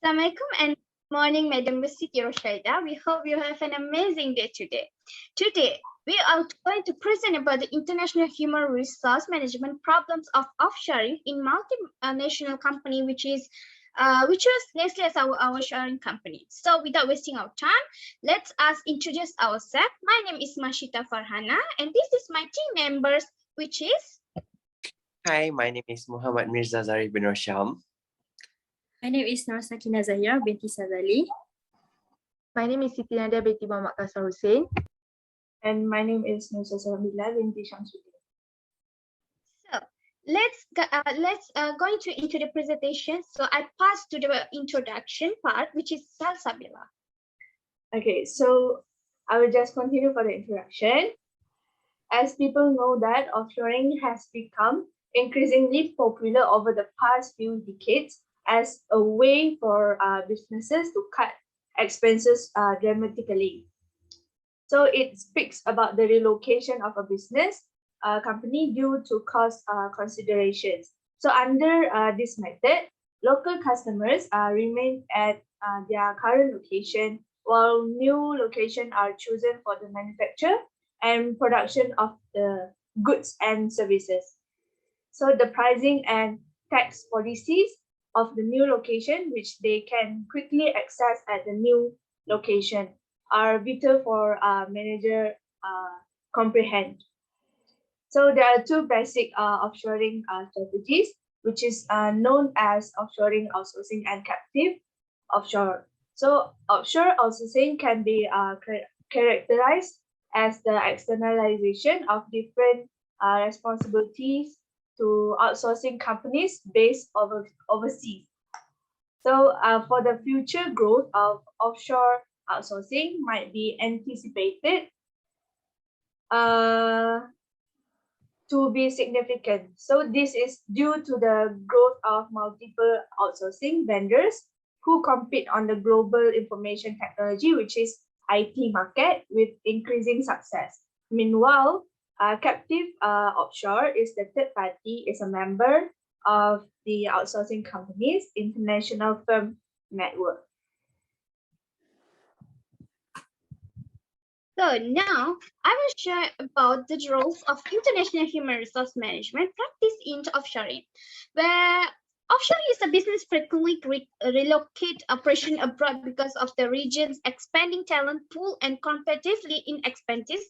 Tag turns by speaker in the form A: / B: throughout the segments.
A: Assalamualaikum and good morning, Madam Siti Roshaida. We hope you have an amazing day today. Today, we are going to present about the international human resource management problems of offshoring in multinational company, which was Nestle as our offshoring company. So, without wasting our time, let us introduce ourselves. My name is Mashita FARHANAH, and this is my team members, which is.
B: Hi, my name is Muhammad Mirza Zarif bin SHAM.
C: My name is SAKINAH ZAHIRAH binti SAZALI.
D: My name is Siti Nadia binti Muhammad HUSSAIN.
E: And my name is SALSABILA binti SHAMSUDIN.
A: So let's go into the presentation. So I pass to the introduction part, which is SALSABILA.
E: Okay, so I will just continue for the introduction. As people know that offshoring has become increasingly popular over the past few decades as a way for businesses to cut expenses dramatically. So it speaks about the relocation of a business company due to cost considerations. So under this method, local customers remain at their current location, while new locations are chosen for the manufacture and production of the goods and services. So the pricing and tax policies of the new location, which they can quickly access at the new location, are vital for manager comprehend. So there are two basic offshoring strategies, which is known as offshoring, outsourcing, and captive offshore. So offshore outsourcing can be characterized as the externalization of different responsibilities to outsourcing companies based overseas. So for the future growth of offshore outsourcing might be anticipated to be significant. So this is due to the growth of multiple outsourcing vendors who compete on the global information technology, which is IT market, with increasing success. Meanwhile, captive offshore is the third party, is a member of the outsourcing company's international firm network.
A: So now I will share about the roles of international human resource management practice in offshoring, where offshoring is a business frequently relocate operation abroad because of the region's expanding talent pool and competitively inexpensive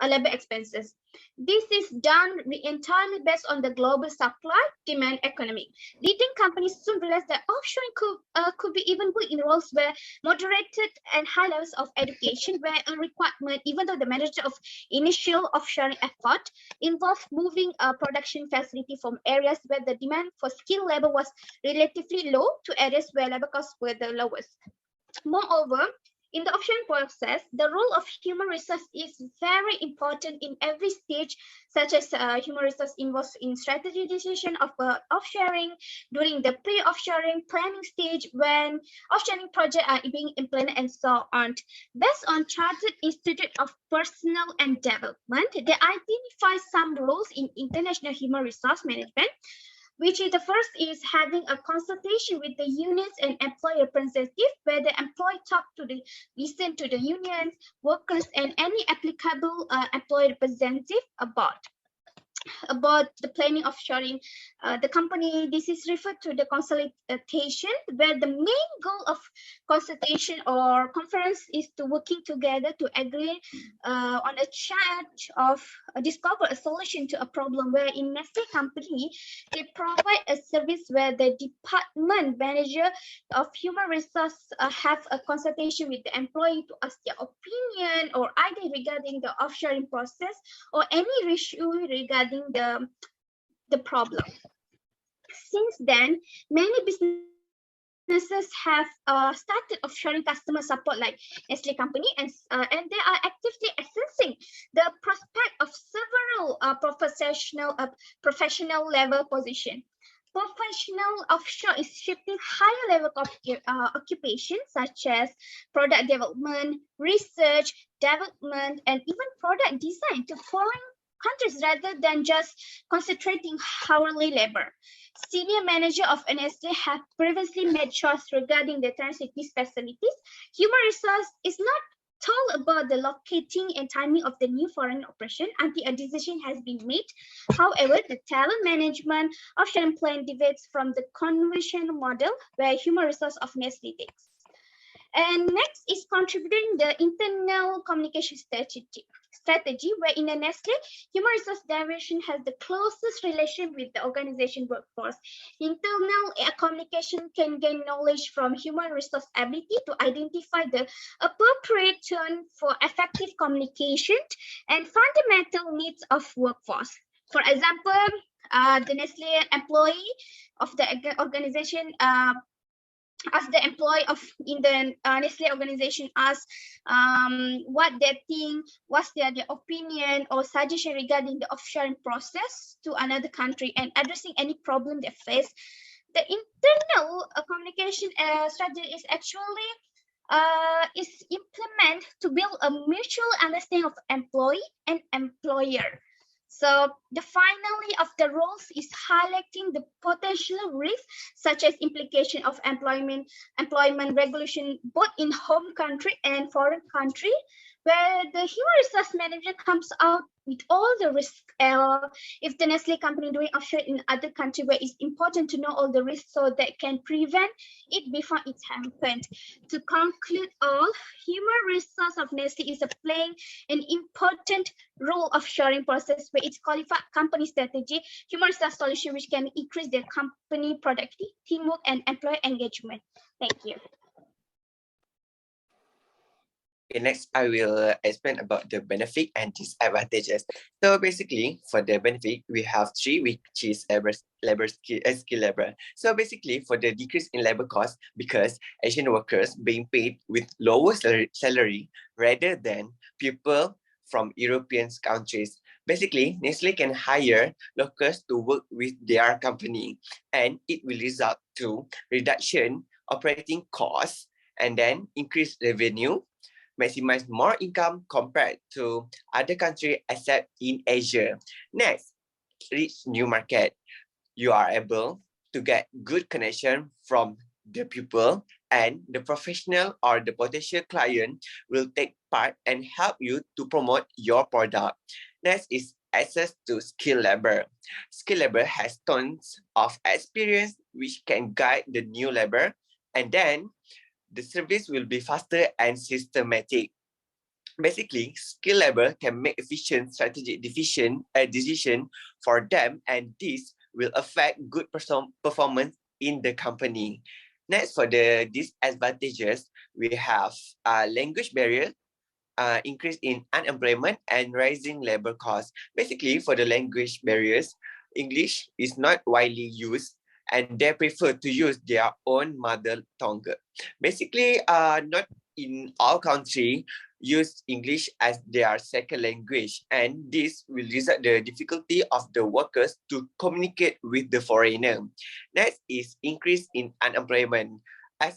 A: labor expenses. This is done entirely based on the global supply-demand economy. Leading companies soon realized that offshoring could be even good in roles where moderated and high levels of education were a requirement, even though the majority of initial offshoring effort involved moving a production facility from areas where the demand for skilled labor was relatively low to areas where labor costs were the lowest. Moreover, in the offshoring process, the role of human resource is very important in every stage, such as human resource involved in strategy decision of offshoring, during the pre-offshoring planning stage, when offshoring projects are being implemented, and so on. Based on Chartered Institute of Personnel and Development, they identify some roles in international human resource management, which is the first is having a consultation with the unions and employee representatives, where the employee listen to the unions, workers, and any applicable employee representative about the planning offshoring the company. This is referred to the consultation, where the main goal of consultation or conference is to working together to agree on a charge of discover a solution to a problem, where in Nestle company they provide a service where the department manager of human resource have a consultation with the employee to ask their opinion or idea regarding the offshoring process or any issue regarding the problem. Since then, many businesses have started offshoring customer support like Nestle company, and they are actively assessing the prospect of several professional level position. Professional offshore is shifting higher level of occupation, such as product development, research, development, and even product design to foreign countries rather than just concentrating hourly labor. Senior manager of Nestle have previously made choices regarding the transitive facilities. Human resource is not told about the locating and timing of the new foreign operation until a decision has been made. However, the talent management of SHAM plan deviates from the conventional model where human resource of Nestle takes. And next is contributing the internal communication strategy where in a Nestle, human resource division has the closest relation with the organization workforce. Internal communication can gain knowledge from human resource ability to identify the appropriate tone for effective communication and fundamental needs of workforce. For example, the Nestle employee of the organization as the employee of in the Nestle organization ask what they think, what's their opinion or suggestion regarding the offshoring process to another country and addressing any problem they face. The internal communication strategy is actually is implemented to build a mutual understanding of employee and employer. So the finally of the roles is highlighting the potential risks such as implication of employment regulation both in home country and foreign country, where the human resource manager comes out with all the risks. If the Nestle company doing offshore in other country, where it's important to know all the risks so that can prevent it before it happens. To conclude all, human resource of Nestle is playing an important role offshoring process where it's qualified company strategy, human resource solution which can increase their company productivity, teamwork, and employee engagement. Thank you.
B: Okay, next I will explain about the benefit and disadvantages. So basically, for the benefit, we have three, which is skill labor. So basically, for the decrease in labor cost, because Asian workers being paid with lower salary rather than people from European countries. Basically, Nestle can hire locals to work with their company, and it will result to reduction operating costs and then increase revenue, maximize more income compared to other countries except in Asia. Next, reach new market. You are able to get good connection from the people, and the professional or the potential client will take part and help you to promote your product. Next is access to skilled labor. Skilled labor has tons of experience which can guide the new labor, and then the service will be faster and systematic. Basically, skilled labor can make efficient strategic decision for them, and this will affect good performance in the company. Next, for the disadvantages, we have language barrier, increase in unemployment, and rising labor costs. Basically, for the language barriers, English is not widely used, and they prefer to use their own mother tongue. Basically, not in all countries use English as their second language, and this will result the difficulty of the workers to communicate with the foreigner. Next is increase in unemployment. As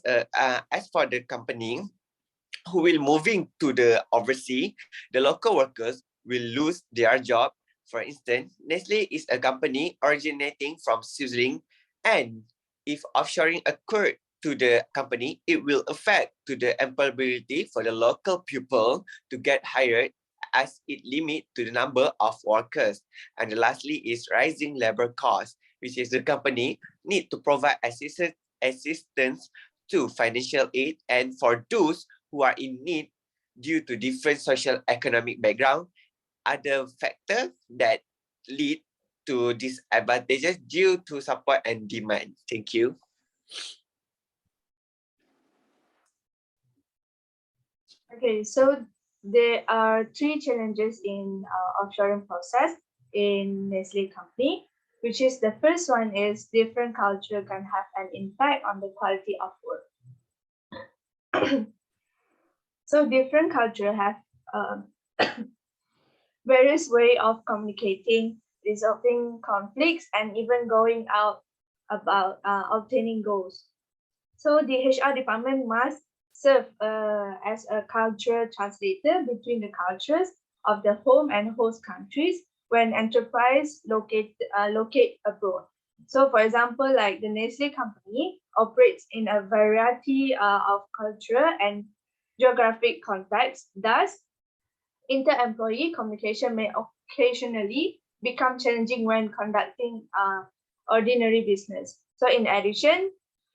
B: for the company who will moving to the overseas, the local workers will lose their job. For instance, Nestle is a company originating from Switzerland, and if offshoring occurred to the company, it will affect to the employability for the local people to get hired, as it limit to the number of workers. And lastly is rising labor costs, which is the company need to provide assistance to financial aid, and for those who are in need due to different social economic background, other factors that lead to disadvantages due to support and demand. Thank you.
E: Okay, so there are three challenges in offshoring process in Nestle company, which is the first one is different culture can have an impact on the quality of work. So different culture have various way of communicating, resolving conflicts, and even going out about obtaining goals. So the HR department must serve as a culture translator between the cultures of the home and host countries when enterprise locate abroad. So for example, like the Nestle company operates in a variety of cultural and geographic contexts. Thus, inter-employee communication may occasionally become challenging when conducting ordinary business. So in addition,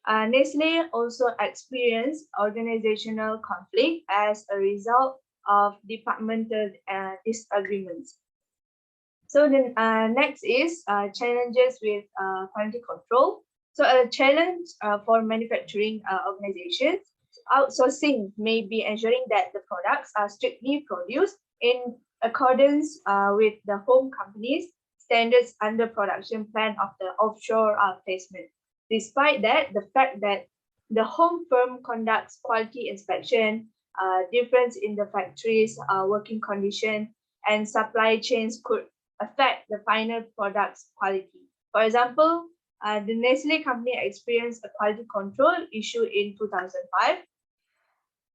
E: Nestle also experienced organizational conflict as a result of departmental disagreements. So then next is challenges with quality control. So a challenge for manufacturing organizations, outsourcing may be ensuring that the products are strictly produced in accordance with the home company's standards under production plan of the offshore placement. Despite that, the fact that the home firm conducts quality inspection, difference in the factory's working condition, and supply chains could affect the final product's quality. For example, the Nestle company experienced a quality control issue in 2005,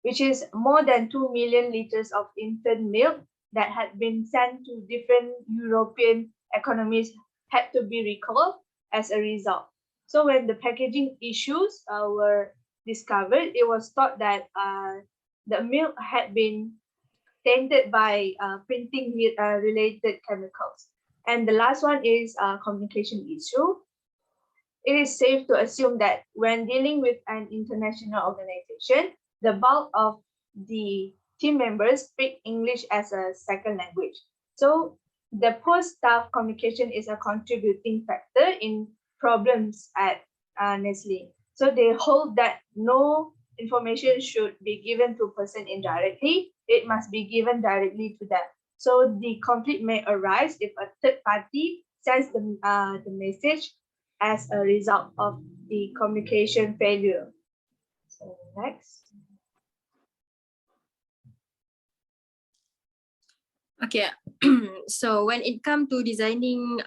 E: which is more than 2 million liters of infant milk that had been sent to different European economies had to be recalled as a result. So when the packaging issues were discovered, it was thought that the milk had been tainted by printing related chemicals. And the last one is communication issue. It is safe to assume that when dealing with an international organization, the bulk of the team members speak English as a second language. So the poor staff communication is a contributing factor in problems at Nestle. So they hold that no information should be given to a person indirectly. It must be given directly to them. So the conflict may arise if a third party sends the message as a result of the communication failure. So next.
C: Okay, so when it comes to designing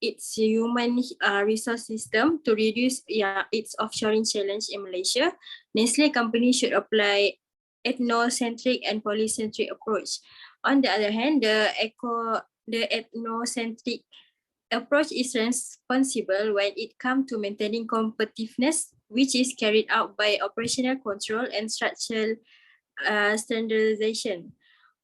C: its human resource system to reduce its offshoring challenge in Malaysia, Nestle company should apply ethnocentric and polycentric approach. On the other hand, the ethnocentric approach is responsible when it comes to maintaining competitiveness, which is carried out by operational control and structural standardization.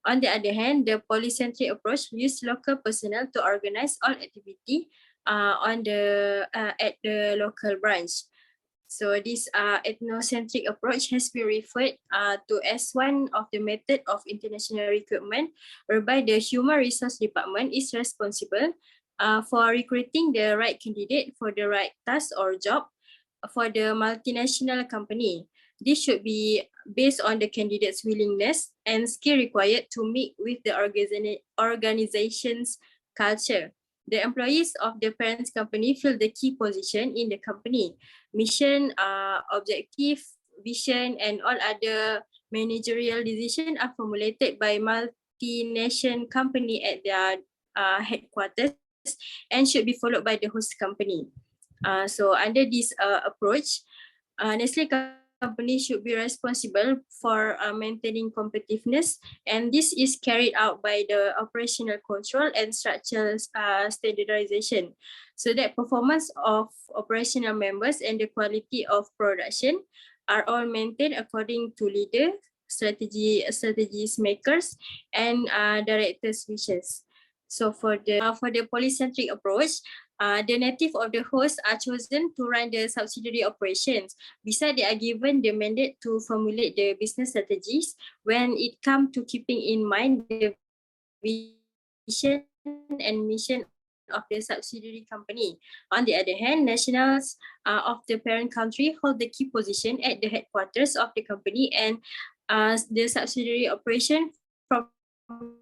C: On the other hand, the polycentric approach uses local personnel to organize all activity at the local branch. So this ethnocentric approach has been referred to as one of the method of international recruitment, whereby the human resource department is responsible for recruiting the right candidate for the right task or job for the multinational company. This should be based on the candidate's willingness and skill required to meet with the organization's culture. The employees of the parent company fill the key position in the company. Mission, objective, vision, and all other managerial decisions are formulated by multinational company at their headquarters and should be followed by the host company. So under this approach, Nestle company should be responsible for maintaining competitiveness, and this is carried out by the operational control and structural standardization, so that performance of operational members and the quality of production are all maintained according to leader, strategies makers, and directors' wishes. So for the polycentric approach, the native of the host are chosen to run the subsidiary operations. Besides, they are given the mandate to formulate the business strategies when it comes to keeping in mind the vision and mission of the subsidiary company. On the other hand, nationals of the parent country hold the key position at the headquarters of the company and the subsidiary operation from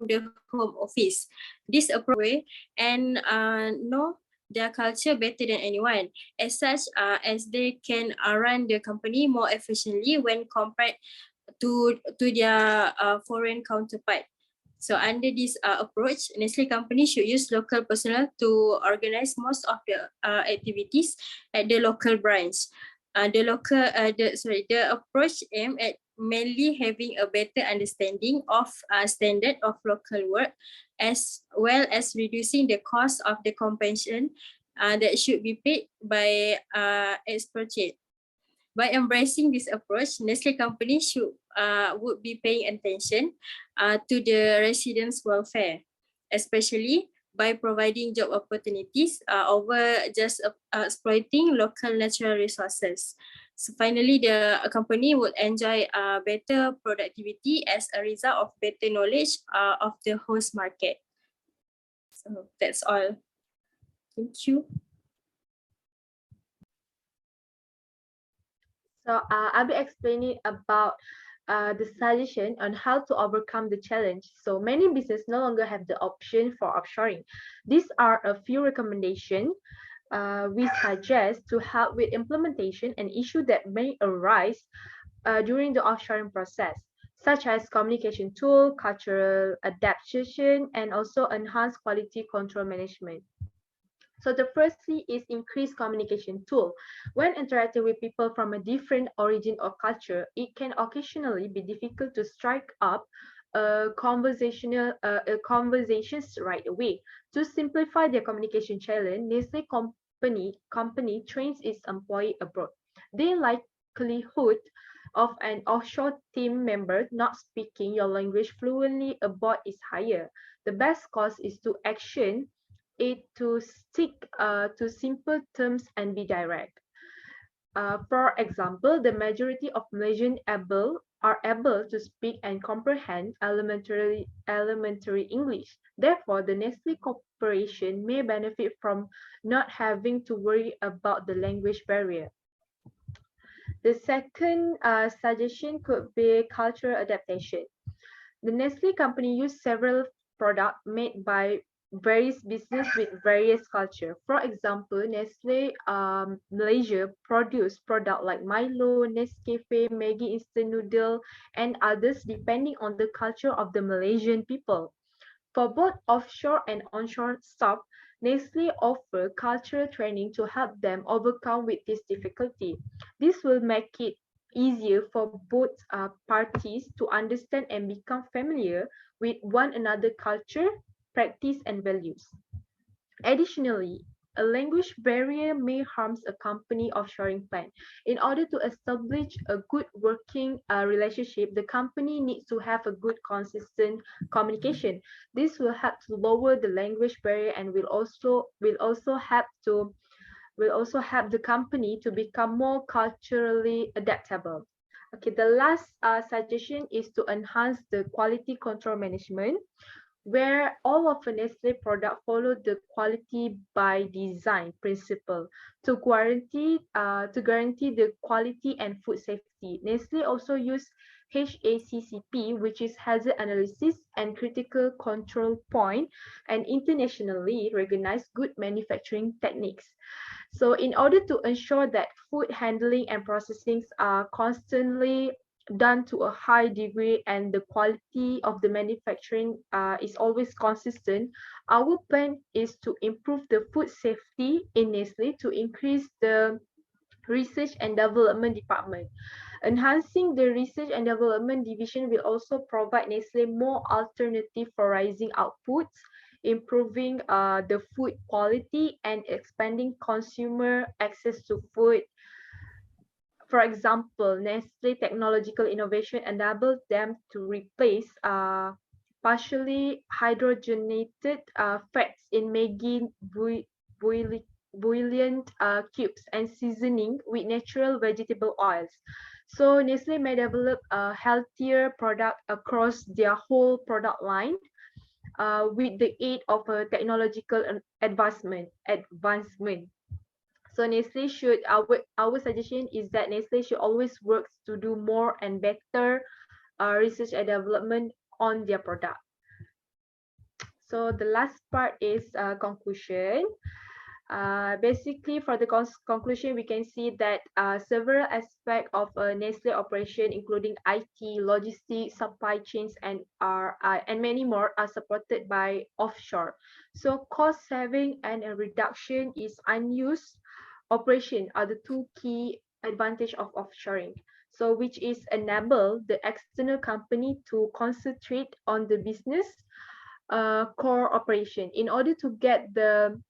C: the home office. This approach and know their culture better than anyone. As such, as they can run the company more efficiently when compared to their foreign counterpart. So under this approach, Nestle company should use local personnel to organize most of the activities at the local branch. The approach aimed at mainly having a better understanding of standard of local work, as well as reducing the cost of the compensation that should be paid by expatriate. By embracing this approach, Nestle company would be paying attention to the residents' welfare, especially by providing job opportunities over just exploiting local natural resources. So finally, the company would enjoy better productivity as a result of better knowledge of the host market. So that's all. Thank you.
D: So I'll be explaining about the suggestion on how to overcome the challenge. So many businesses no longer have the option for offshoring. These are a few recommendations we suggest to help with implementation and issues that may arise during the offshoring process, such as communication tool, cultural adaptation, and also enhanced quality control management. So the firstly is increased communication tool. When interacting with people from a different origin or culture, it can occasionally be difficult to strike up conversations right away. To simplify their communication challenge, Nestle company trains its employee abroad. The likelihood of an offshore team member not speaking your language fluently abroad is higher. The best course is to action it to stick to simple terms and be direct. For example, the majority of Malaysians are able to speak and comprehend elementary English. Therefore, the Nestle Corporation may benefit from not having to worry about the language barrier. The second suggestion could be cultural adaptation. The Nestle company used several products made by various business with various culture. For example, Nestle Malaysia produce product like Milo, Nescafe, Maggi instant noodle, and others depending on the culture of the Malaysian people. For both offshore and onshore staff, Nestle offer cultural training to help them overcome with this difficulty. This will make it easier for both parties to understand and become familiar with one another culture, practice, and values. Additionally, a language barrier may harm a company offshoring plan. In order to establish a good working relationship, the company needs to have a good, consistent communication. This will help to lower the language barrier and will also help the company to become more culturally adaptable. Okay, the last suggestion is to enhance the quality control management, where all of a Nestle product follow the quality by design principle to guarantee the quality and food safety. Nestle also use HACCP, which is hazard analysis and critical control point, and internationally recognized good manufacturing techniques. So in order to ensure that food handling and processing are constantly done to a high degree and the quality of the manufacturing is always consistent, our plan is to improve the food safety in Nestle to increase the research and development department. Enhancing the research and development division will also provide Nestle more alternative for rising outputs, improving the food quality and expanding consumer access to food. For example, Nestle technological innovation enables them to replace partially hydrogenated fats in Maggi bouillon cubes and seasoning with natural vegetable oils. So Nestle may develop a healthier product across their whole product line with the aid of a technological advancement. So Nestle should, our suggestion is that Nestle should always work to do more and better research and development on their product. So the last part is conclusion. Basically, for the conclusion, we can see that several aspects of a Nestle operation, including IT, logistics, supply chains, and many more, are supported by offshore. So cost saving and a reduction is unused operation are the two key advantage of offshoring. So which is enable the external company to concentrate on the business core operation in order to get the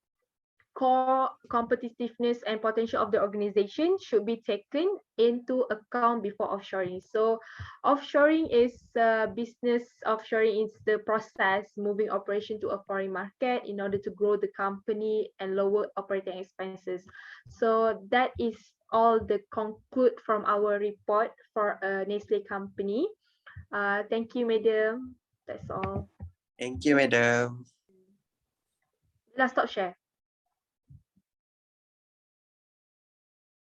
D: core competitiveness and potential of the organization should be taken into account before offshoring. So offshoring is business offshoring is the process moving operation to a foreign market in order to grow the company and lower operating expenses. So that is all the conclude from our report for a Nestle company. Thank you, madam. That's all.
B: Thank you, madam.
D: Let's stop share.